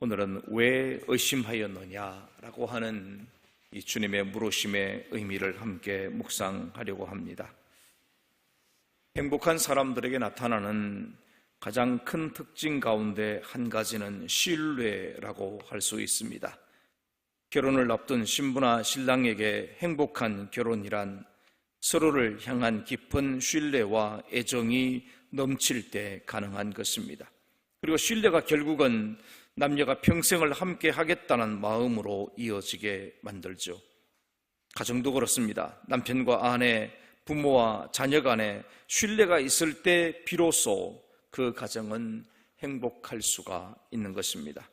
오늘은 왜 의심하였느냐라고 하는 이 주님의 물으심의 의미를 함께 묵상하려고 합니다. 행복한 사람들에게 나타나는 가장 큰 특징 가운데 한 가지는 신뢰라고 할 수 있습니다. 결혼을 앞둔 신부나 신랑에게 행복한 결혼이란 서로를 향한 깊은 신뢰와 애정이 넘칠 때 가능한 것입니다. 그리고 신뢰가 결국은 남녀가 평생을 함께 하겠다는 마음으로 이어지게 만들죠. 가정도 그렇습니다. 남편과 아내, 부모와 자녀 간에 신뢰가 있을 때 비로소 그 가정은 행복할 수가 있는 것입니다.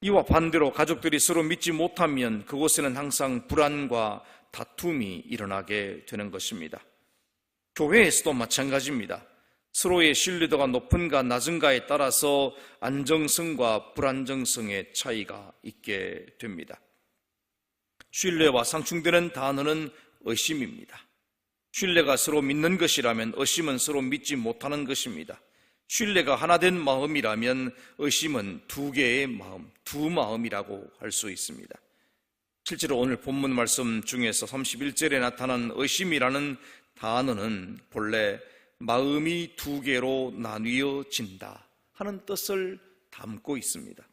이와 반대로 가족들이 서로 믿지 못하면 그곳에는 항상 불안과 다툼이 일어나게 되는 것입니다. 교회에서도 마찬가지입니다. 서로의 신뢰도가 높은가 낮은가에 따라서 안정성과 불안정성의 차이가 있게 됩니다. 신뢰와 상충되는 단어는 의심입니다. 신뢰가 서로 믿는 것이라면 의심은 서로 믿지 못하는 것입니다. 신뢰가 하나 된 마음이라면 의심은 두 개의 마음, 두 마음이라고 할 수 있습니다. 실제로 오늘 본문 말씀 중에서 31절에 나타난 의심이라는 단어는 본래 마음이 두 개로 나뉘어진다 하는 뜻을 담고 있습니다.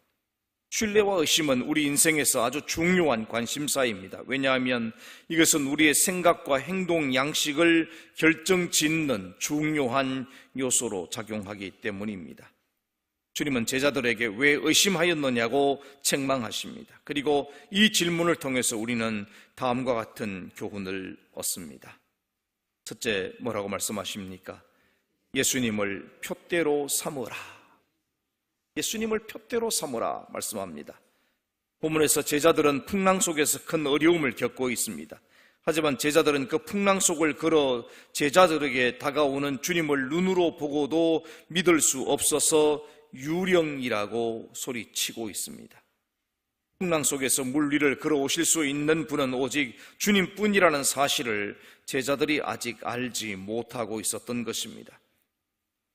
신뢰와 의심은 우리 인생에서 아주 중요한 관심사입니다. 왜냐하면 이것은 우리의 생각과 행동 양식을 결정짓는 중요한 요소로 작용하기 때문입니다. 주님은 제자들에게 왜 의심하였느냐고 책망하십니다. 그리고 이 질문을 통해서 우리는 다음과 같은 교훈을 얻습니다. 첫째, 뭐라고 말씀하십니까? 예수님을 푯대로 삼으라. 예수님을 푯대로 삼으라 말씀합니다. 본문에서 제자들은 풍랑 속에서 큰 어려움을 겪고 있습니다. 하지만 제자들은 그 풍랑 속을 걸어 제자들에게 다가오는 주님을 눈으로 보고도 믿을 수 없어서 유령이라고 소리치고 있습니다. 풍랑 속에서 물 위를 걸어오실 수 있는 분은 오직 주님뿐이라는 사실을 제자들이 아직 알지 못하고 있었던 것입니다.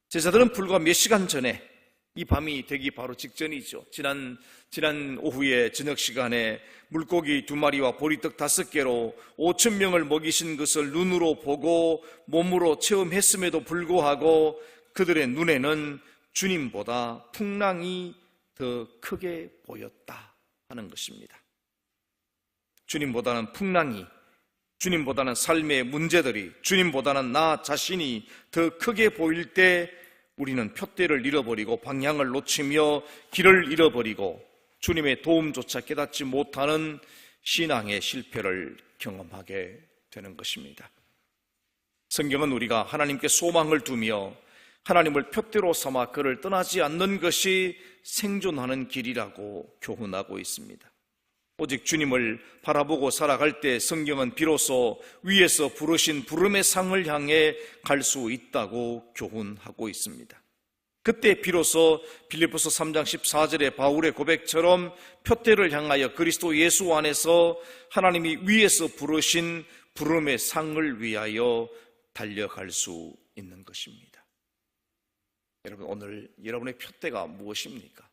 제자들은 불과 몇 시간 전에, 이 밤이 되기 바로 직전이죠. 지난 오후에 저녁 시간에 물고기 2마리와 보리떡 5개로 5,000명을 먹이신 것을 눈으로 보고 몸으로 체험했음에도 불구하고 그들의 눈에는 주님보다 풍랑이 더 크게 보였다 하는 것입니다. 주님보다는 풍랑이, 주님보다는 삶의 문제들이, 주님보다는 나 자신이 더 크게 보일 때 우리는 푯대를 잃어버리고 방향을 놓치며 길을 잃어버리고 주님의 도움조차 깨닫지 못하는 신앙의 실패를 경험하게 되는 것입니다. 성경은 우리가 하나님께 소망을 두며 하나님을 푯대로 삼아 그를 떠나지 않는 것이 생존하는 길이라고 교훈하고 있습니다. 오직 주님을 바라보고 살아갈 때 성경은 비로소 위에서 부르신 부름의 상을 향해 갈 수 있다고 교훈하고 있습니다. 그때 비로소 빌립보서 3장 14절의 바울의 고백처럼 푯대를 향하여 그리스도 예수 안에서 하나님이 위에서 부르신 부름의 상을 위하여 달려갈 수 있는 것입니다. 여러분, 오늘 여러분의 푯대가 무엇입니까?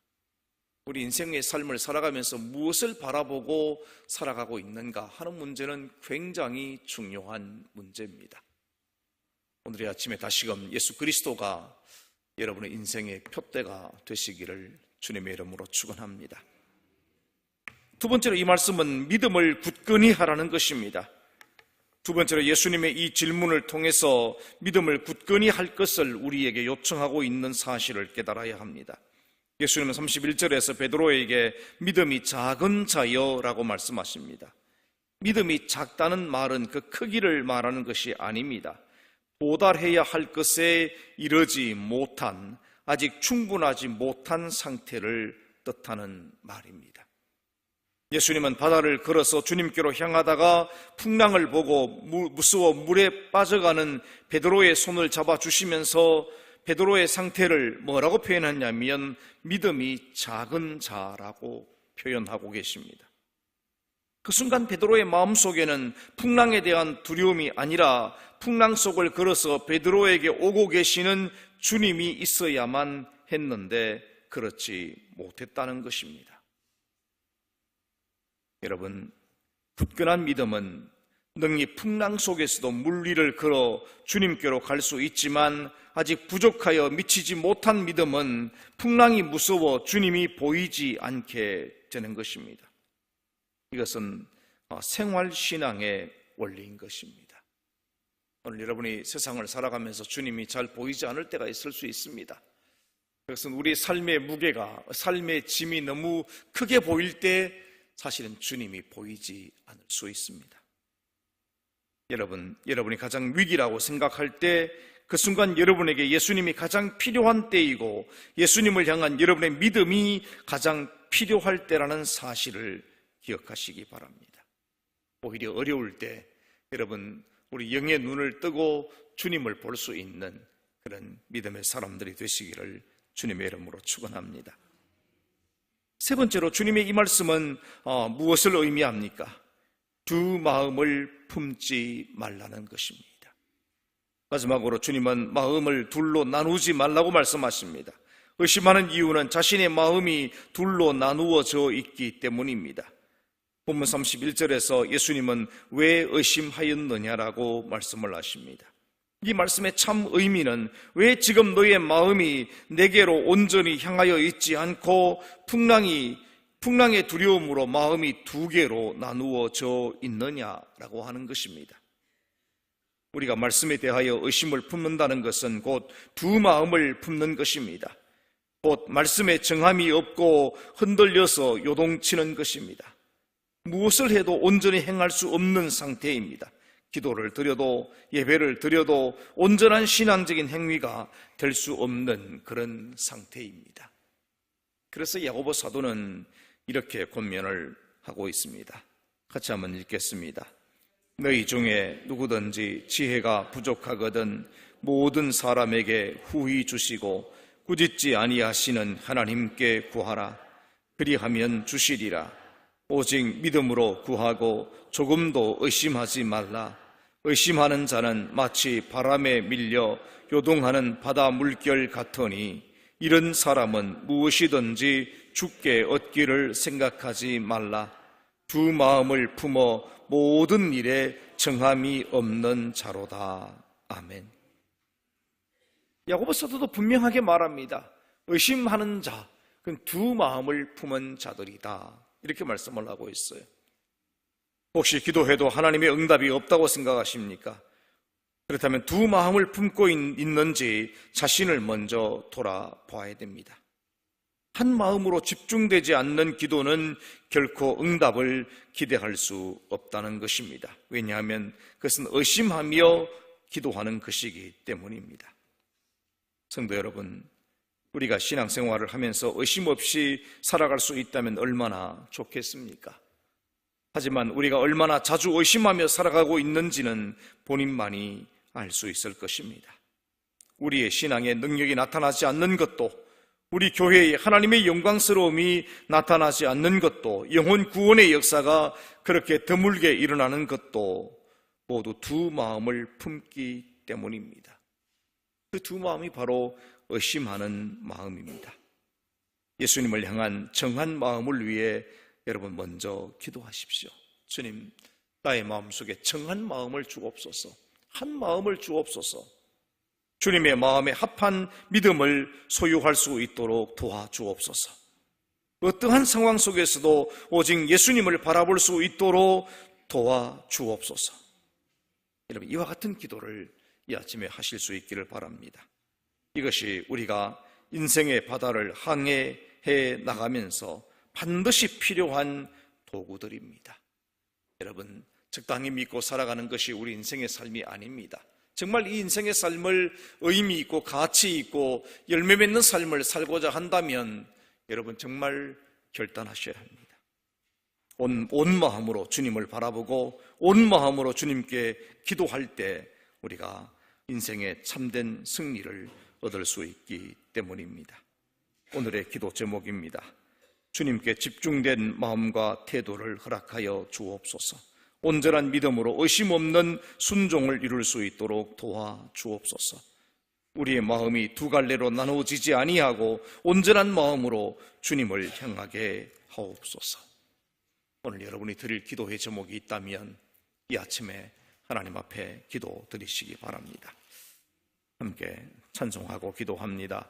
우리 인생의 삶을 살아가면서 무엇을 바라보고 살아가고 있는가 하는 문제는 굉장히 중요한 문제입니다. 오늘 이 아침에 다시금 예수 그리스도가 여러분의 인생의 푯대가 되시기를 주님의 이름으로 축원합니다. 두 번째로 이 말씀은 믿음을 굳건히 하라는 것입니다. 두 번째로 예수님의 이 질문을 통해서 믿음을 굳건히 할 것을 우리에게 요청하고 있는 사실을 깨달아야 합니다. 예수님은 31절에서 베드로에게 믿음이 작은 자여라고 말씀하십니다. 믿음이 작다는 말은 그 크기를 말하는 것이 아닙니다. 도달해야 할 것에 이르지 못한, 아직 충분하지 못한 상태를 뜻하는 말입니다. 예수님은 바다를 걸어서 주님께로 향하다가 풍랑을 보고 무서워 물에 빠져가는 베드로의 손을 잡아주시면서 베드로의 상태를 뭐라고 표현했냐면 믿음이 작은 자라고 표현하고 계십니다. 그 순간 베드로의 마음속에는 풍랑에 대한 두려움이 아니라 풍랑 속을 걸어서 베드로에게 오고 계시는 주님이 있어야만 했는데 그렇지 못했다는 것입니다. 여러분, 굳건한 믿음은 능히 풍랑 속에서도 물 위를 걸어 주님께로 갈 수 있지만 아직 부족하여 미치지 못한 믿음은 풍랑이 무서워 주님이 보이지 않게 되는 것입니다. 이것은 생활신앙의 원리인 것입니다. 오늘 여러분이 세상을 살아가면서 주님이 잘 보이지 않을 때가 있을 수 있습니다. 그것은 우리 삶의 무게가, 삶의 짐이 너무 크게 보일 때 사실은 주님이 보이지 않을 수 있습니다. 여러분이 가장 위기라고 생각할 때 그 순간 여러분에게 예수님이 가장 필요한 때이고 예수님을 향한 여러분의 믿음이 가장 필요할 때라는 사실을 기억하시기 바랍니다. 오히려 어려울 때 여러분, 우리 영의 눈을 뜨고 주님을 볼 수 있는 그런 믿음의 사람들이 되시기를 주님의 이름으로 축원합니다. 세 번째로 주님의 이 말씀은 무엇을 의미합니까? 두 마음을 품지 말라는 것입니다. 마지막으로 주님은 마음을 둘로 나누지 말라고 말씀하십니다. 의심하는 이유는 자신의 마음이 둘로 나누어져 있기 때문입니다. 본문 31절에서 예수님은 왜 의심하였느냐라고 말씀을 하십니다. 이 말씀의 참 의미는 왜 지금 너의 마음이 내게로 온전히 향하여 있지 않고 풍랑의 두려움으로 마음이 두 개로 나누어져 있느냐라고 하는 것입니다. 우리가 말씀에 대하여 의심을 품는다는 것은 곧 두 마음을 품는 것입니다. 곧 말씀에 정함이 없고 흔들려서 요동치는 것입니다. 무엇을 해도 온전히 행할 수 없는 상태입니다. 기도를 드려도 예배를 드려도 온전한 신앙적인 행위가 될 수 없는 그런 상태입니다. 그래서 야고보 사도는 이렇게 권면을 하고 있습니다. 같이 한번 읽겠습니다. 너희 중에 누구든지 지혜가 부족하거든 모든 사람에게 후히 주시고 꾸짖지 아니하시는 하나님께 구하라. 그리하면 주시리라. 오직 믿음으로 구하고 조금도 의심하지 말라. 의심하는 자는 마치 바람에 밀려 요동하는 바다 물결 같으니 이런 사람은 무엇이든지 죽게 얻기를 생각하지 말라. 두 마음을 품어 모든 일에 정함이 없는 자로다. 아멘. 야고보 사도도 분명하게 말합니다. 의심하는 자, 그건 두 마음을 품은 자들이다. 이렇게 말씀을 하고 있어요. 혹시 기도해도 하나님의 응답이 없다고 생각하십니까? 그렇다면 두 마음을 품고 있는지 자신을 먼저 돌아봐야 됩니다. 한 마음으로 집중되지 않는 기도는 결코 응답을 기대할 수 없다는 것입니다. 왜냐하면 그것은 의심하며 기도하는 것이기 때문입니다. 성도 여러분, 우리가 신앙생활을 하면서 의심 없이 살아갈 수 있다면 얼마나 좋겠습니까? 하지만 우리가 얼마나 자주 의심하며 살아가고 있는지는 본인만이 알 수 있을 것입니다. 우리의 신앙의 능력이 나타나지 않는 것도, 우리 교회의 하나님의 영광스러움이 나타나지 않는 것도, 영혼 구원의 역사가 그렇게 드물게 일어나는 것도 모두 두 마음을 품기 때문입니다. 그 두 마음이 바로 의심하는 마음입니다. 예수님을 향한 정한 마음을 위해 여러분 먼저 기도하십시오. 주님, 나의 마음속에 정한 마음을 주옵소서. 한 마음을 주옵소서. 주님의 마음에 합한 믿음을 소유할 수 있도록 도와주옵소서. 어떠한 상황 속에서도 오직 예수님을 바라볼 수 있도록 도와주옵소서. 여러분, 이와 같은 기도를 이 아침에 하실 수 있기를 바랍니다. 이것이 우리가 인생의 바다를 항해해 나가면서 반드시 필요한 도구들입니다. 여러분, 적당히 믿고 살아가는 것이 우리 인생의 삶이 아닙니다. 정말 이 인생의 삶을 의미 있고 가치 있고 열매 맺는 삶을 살고자 한다면 여러분 정말 결단하셔야 합니다. 온 마음으로 주님을 바라보고 온 마음으로 주님께 기도할 때 우리가 인생의 참된 승리를 얻을 수 있기 때문입니다. 오늘의 기도 제목입니다. 주님께 집중된 마음과 태도를 허락하여 주옵소서. 온전한 믿음으로 의심 없는 순종을 이룰 수 있도록 도와주옵소서. 우리의 마음이 두 갈래로 나누어지지 아니하고 온전한 마음으로 주님을 향하게 하옵소서. 오늘 여러분이 드릴 기도의 제목이 있다면 이 아침에 하나님 앞에 기도 드리시기 바랍니다. 함께 찬송하고 기도합니다.